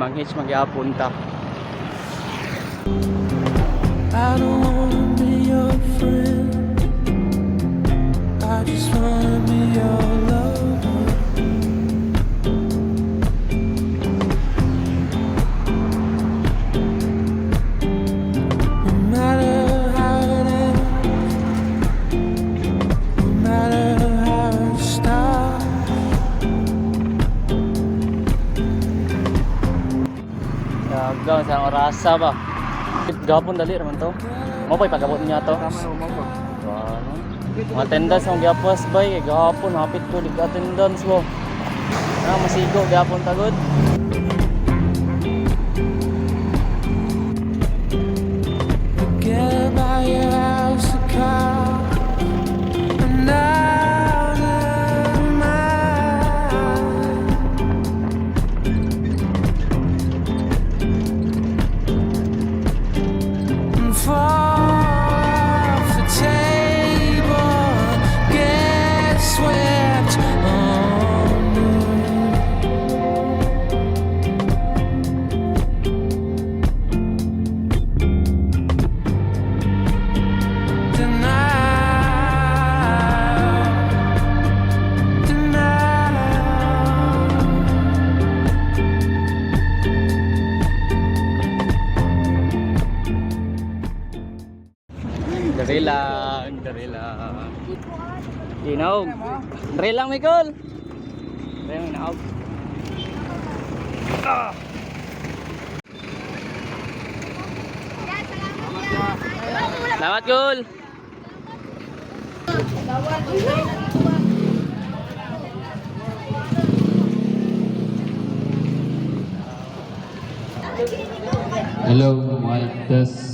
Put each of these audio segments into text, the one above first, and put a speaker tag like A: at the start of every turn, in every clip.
A: mag-hitch magyapon ta.
B: I don't wanna be your friend, I just wanna be your lover. No matter how it ends, no matter how it starts.
A: Dagang sa orasa ba? Gapon dali raman to. Mo pay pagabot niya to. Mga attendance ang gyapos bay gahapon hapit ko lig attendance mo. Masigo gapon tagod.
B: Forget about your house, a car, and now they're mine. And fall off the table, get swept on me.
A: Dari lang, dari lang. Inog. Dari lang, Mikol. Dari lang, inog. Selamat, Gul.
C: Hello, mic test.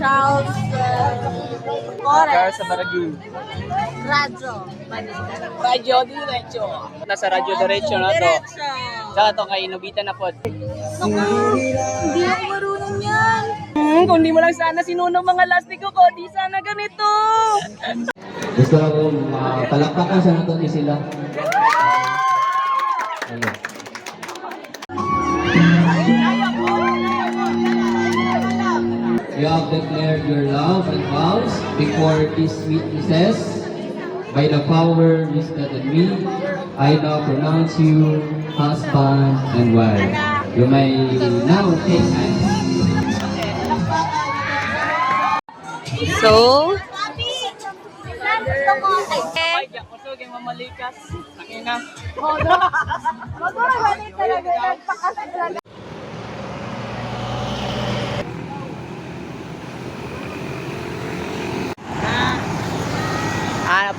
D: Charles Corres.
A: Car sa Barangay.
D: Radyo.
A: Radyo diretso. Nasa radyo diretso na to.
D: Diretso.
A: Saka to kay Nobita na pod.
D: Hindi ako marunong yan.
A: Kung di mo lang sana sinunong mga lastiko ko, di sana ganito.
C: Gusto ko palakpakan sa nato ni sila. Ayun. You have declared your love and vows before these witnesses. By the power vested in me, I now pronounce you husband and wife. You may now take hands.
D: So,
A: Ay, kusog yung mamalikas. Tangina.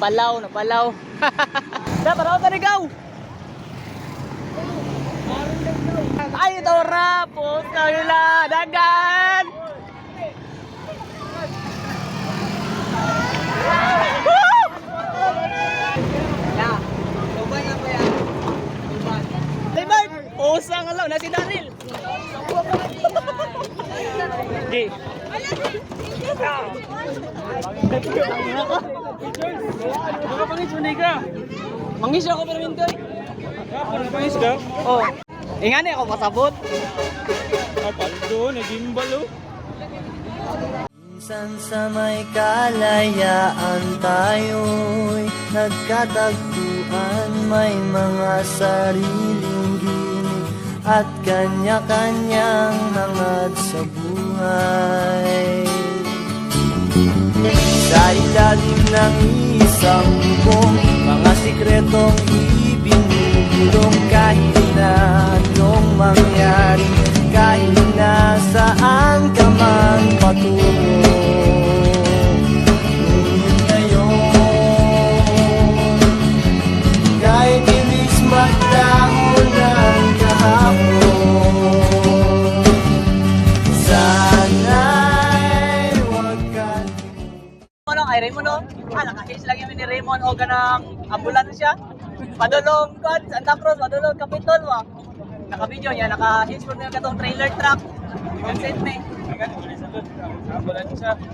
A: Napalaw. Napalaw tanigaw. Ay, ito rapos. Nila, dagan. Diba? Usang alaw na si Daryl. Okay. Mangis ako pero hindi.
E: Mangis ka?
A: Oh. Ingani ako pasabot.
E: Paldo, nagimbal oh.
B: Minsan sa may kalayaan tayo'y nagkatagpuan. May mga sariling ginig at kanya-kanyang hangad sa buhay. Sa ilalim ng isang bubong, mga sikretong ibinubulong. Kahit na anong mangyari, kahit na saan ka man patungo. Ngunit ngayon, kahit ibig magdahon ng kahapon, sana'y huwag ka.
A: Ano kay Raymond no? Naka-hitch lang yun ni Raymond o ganang ambulansya. Padulong God, Santa Cruz, padulong Capitol wa. Naka-video niya, naka-hitch ko niya katong trailer truck. Consent me.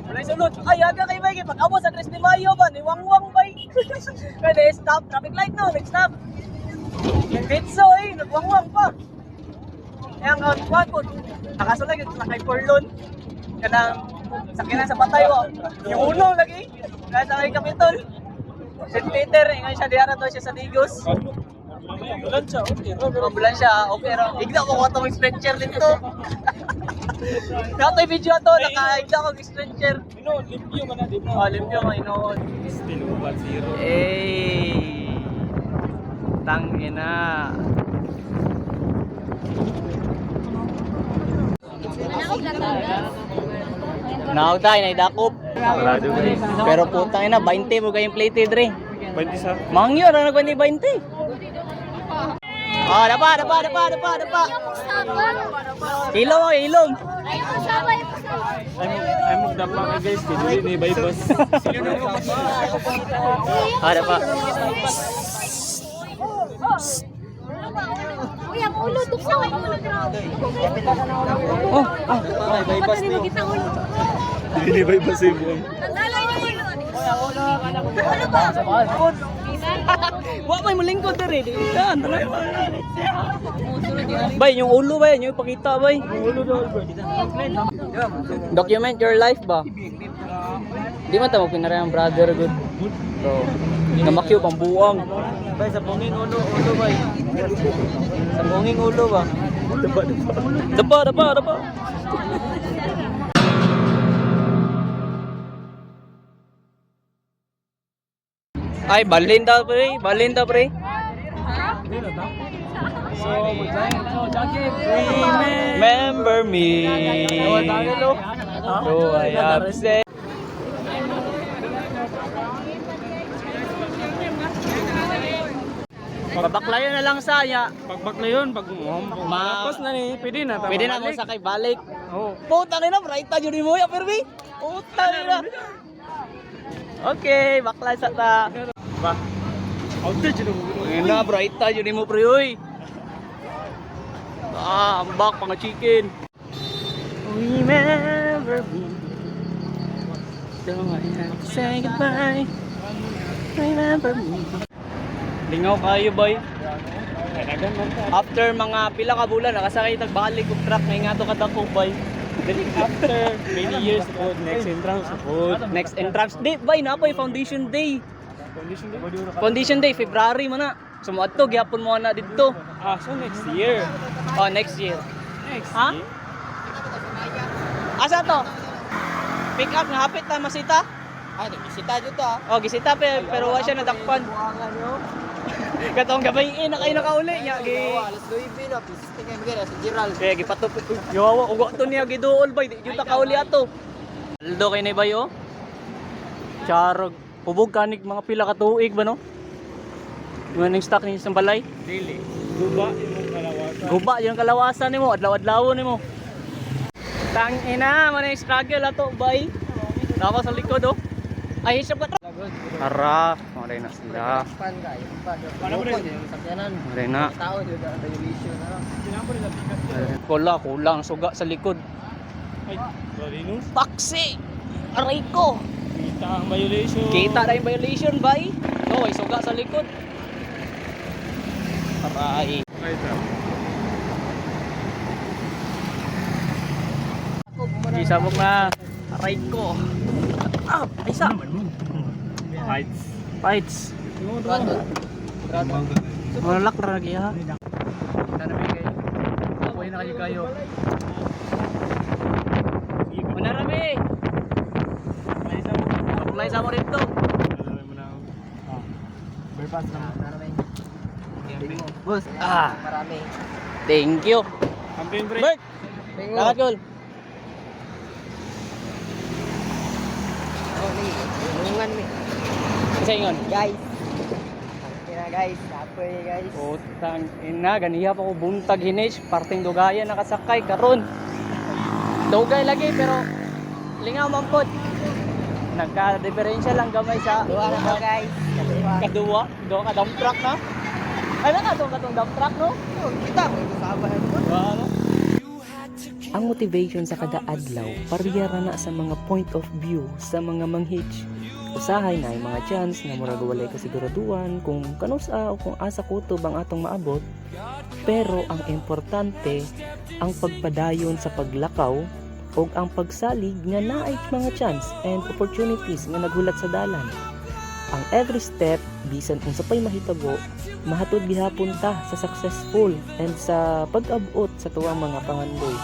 A: Wala sulod. Ay, aga kay Bay, pag-amo sa Tres de Mayo ba, ni Wangwang Bay. Kaya stop, traffic light no, nag-stop. Nag-hitso nagwangwang pa. Yang kuan po. Nakasulay yung sakay porlon. Kanang sakyanan sa patay wa. Yung uno lagi. Nasa may Kapitol. St. Peter, ngayon siya diara to siya sa Digos.
E: Ambulansya, okay.
A: Ambulansya, okay ro. Igda ko itong stretcher dito. Nato yung video to, naka-igda ko stretcher.
E: Ino, limpyo man na, di ba?
A: Oh, limpyo mo inoon.
E: Still 1-0.
A: Tangina. Nautay na idakop.
E: Sarado ba eh?
A: Pero putang ina, 20 mo kayong plated rin.
E: 20 sa?
A: Mangyo na nagwandi 20. Oh, dapa. Ilong mo, ilong.
E: I'm magdapa kay guys, hindi ni bypass.
A: Ah, dapa.
D: Uy, ang ulo, tuksa ang ulo.
A: Oh,
D: Bypass niyo. Kita ulo.
E: Hindi ni bypass eh, buwan.
D: Tandalay niyo ulo. Ano ba?
A: wa may mulingkod diri di. Yan, talay. Bay, yung ulo ba yan? Yung ipakita bay. Document your life ba? Di man ta mo pinarayang brother good. So, namakyo pang buwang. Bay, sa bunging ulo bay. Sa bunging ulo ba? Dapa. Ay, balin daw pre. Remember me. So I have said. Pabaklayo na lang saya.
E: Pagbak na yun, pag malapos na ni, pwede na.
A: Pwede na mo sakay balik.
E: Oo.
A: Putang ina, bright ta jud mo ya permi. Putang ina. Okay, bakla sa ta.
E: Ba? Outage na mo.
A: Ina, bright ta jud mo pre oy. Ah, ambak pang chicken. Remember me. So I have to say goodbye. Remember me. Lingaw kayo boy. After mga pila ka bulan nakasakay tagbalik og truck ngay nga to kadako boy.
E: Then after many years po, next entrance po.
A: Next entrance day boy na boy Foundation Day.
E: Condition din.
A: Foundation Day February man na. Sumuadto gyapon mo na didto.
E: Ah, so next year.
A: Oh, next year.
E: Next
A: Ha?
E: year.
A: Asa to? Pick up nga hapit na masita.
F: Ay, gisita dito ah.
A: Oh, gisita pero wa siya nadakpan. Katong gabay na kayo nakauli nya gi.
F: Alas 9 na, pisting kayo magana si Gerald.
A: Kaya gipatop yawa ugo to niya giduol bay di juta kauli ato. Aldo kay ni bayo. Charog hubog kanig mga pila ka tuig ba no? Yung ning stock ni sa balay.
E: Dili. Guba yung kalawasan.
A: Guba yung kalawasan nimo, adlaw-adlaw nimo. Tang ina, man yung struggle ato bay. Tapos sa likod oh. Ay, isip ka. Ara, maray na sila.
F: Pan kayo.
E: Paano ba rin?
F: Yung sakyanan.
A: Maray na.
F: Tao dito ang violation na.
A: Kulang suga sa likod.
E: Ay, Marino.
A: Paksi! Aray ko!
E: Kita ang violation.
A: Kita na yung violation, bay. So, ay suga sa likod. Aray.
E: Right now.
A: Isabog na. Aray ko. Ah, isa.
E: Heights.
A: Fights. Malak na lagi ha. Nanami kayo. Apoy na kayo. Manarami. Apply sa mo rito.
E: Bypass na.
A: Boss. Ah,
F: Marami.
A: thank you.
E: Campaign break.
A: Bert. Salamat yun.
F: Oh, ni. Lungan mi.
A: Isa yun.
F: Guys. Kaya guys, apoy guys.
A: Putang ina, ganiya pa ko buntag hinis. Parting dugaya nakasakay karon. Dugay lagi pero lingaw man pod. Nagka-diferensya lang gamay sa
F: Dua na ba guys?
A: Kadua ka dump truck na. Ay na katong dump truck no?
F: Kita mo kasama na po.
A: Ano?
G: Ang motivation sa kada adlaw parehara na sa mga point of view sa mga manghitch. Usahay na ay mga chance na murag walay kasiguraduhan kung kanusa o kung asa kutob ang atong maabot. Pero ang importante ang pagpadayon sa paglakaw o ang pagsalig nga naay mga chance and opportunities nga naghulat sa dalan. Ang every step, bisan kung sapay mahitabo, mahatod gihapon ta sa successful and sa pag-abot sa tuwang mga pangandoy.